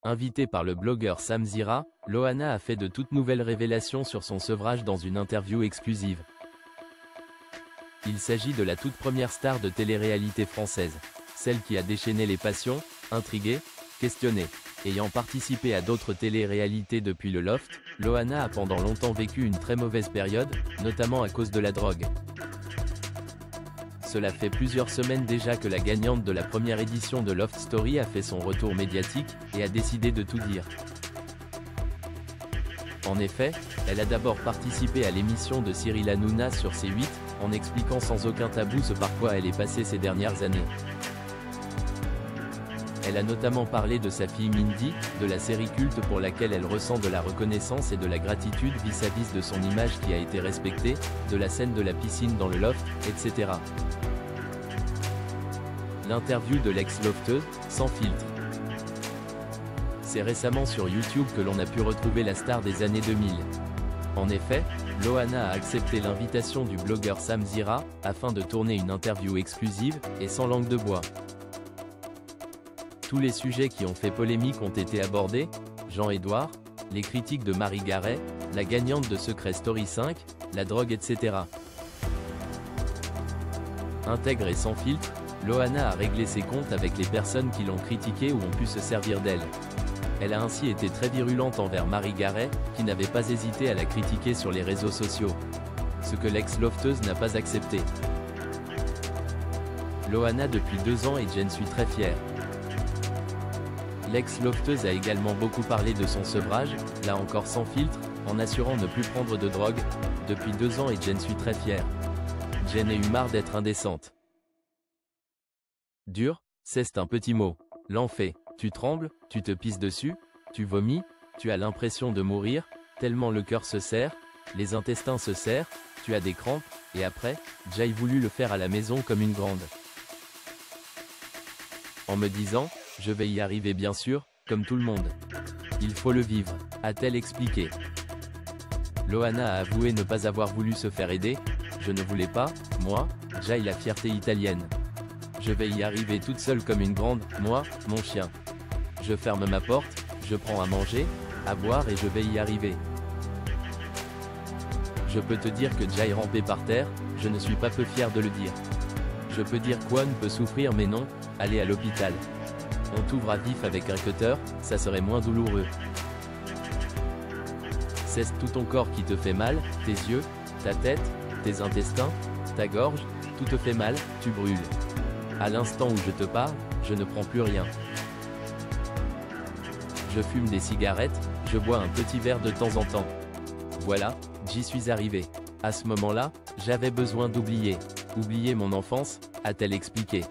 Invitée par le blogueur Sam Zira, Loana a fait de toutes nouvelles révélations sur son sevrage dans une interview exclusive. Il s'agit de la toute première star de télé-réalité française. Celle qui a déchaîné les passions, intrigué, questionné. Ayant participé à d'autres télé-réalités depuis le Loft, Loana a pendant longtemps vécu une très mauvaise période, notamment à cause de la drogue. Cela fait plusieurs semaines déjà que la gagnante de la première édition de Loft Story a fait son retour médiatique, et a décidé de tout dire. En effet, elle a d'abord participé à l'émission de Cyril Hanouna sur C8, en expliquant sans aucun tabou ce par quoi elle est passée ces dernières années. Elle a notamment parlé de sa fille Mindy, de la série culte pour laquelle elle ressent de la reconnaissance et de la gratitude vis-à-vis de son image qui a été respectée, de la scène de la piscine dans le loft, etc. L'interview de l'ex-lofteuse, sans filtre. C'est récemment sur YouTube que l'on a pu retrouver la star des années 2000. En effet, Loana a accepté l'invitation du blogueur Sam Zira, afin de tourner une interview exclusive, et sans langue de bois. Tous les sujets qui ont fait polémique ont été abordés, Jean-Édouard, les critiques de Marie Garet, la gagnante de Secret Story 5, la drogue etc. Intègre et sans filtre, Loana a réglé ses comptes avec les personnes qui l'ont critiquée ou ont pu se servir d'elle. Elle a ainsi été très virulente envers Marie Garet, qui n'avait pas hésité à la critiquer sur les réseaux sociaux. Ce que l'ex-lofteuse n'a pas accepté. Loana depuis 2 ans et j'en suis très fière. L'ex-lofteuse a également beaucoup parlé de son sevrage, là encore sans filtre, en assurant ne plus prendre de drogue. Depuis 2 ans et j'en suis très fière. J'en ai eu marre d'être indécente. Dur, c'est un petit mot. L'enfer. Tu trembles, tu te pisses dessus, tu vomis, tu as l'impression de mourir, tellement le cœur se serre, les intestins se serrent, tu as des crampes, et après, j'ai voulu le faire à la maison comme une grande. En me disant, je vais y arriver bien sûr, comme tout le monde. Il faut le vivre, a-t-elle expliqué. Loana a avoué ne pas avoir voulu se faire aider, je ne voulais pas, moi, j'ai la fierté italienne. Je vais y arriver toute seule comme une grande, moi, mon chien. Je ferme ma porte, je prends à manger, à boire et je vais y arriver. Je peux te dire que j'ai rampé par terre, je ne suis pas peu fier de le dire. Je peux dire quoi ne peut souffrir mais non, aller à l'hôpital. On t'ouvre à vif avec un cutter, ça serait moins douloureux. C'est tout ton corps qui te fait mal, tes yeux, ta tête, tes intestins, ta gorge, tout te fait mal, tu brûles. À l'instant où je te parle, je ne prends plus rien. Je fume des cigarettes, je bois un petit verre de temps en temps. Voilà, j'y suis arrivé. À ce moment-là, j'avais besoin d'oublier. Oublier mon enfance, a-t-elle expliqué.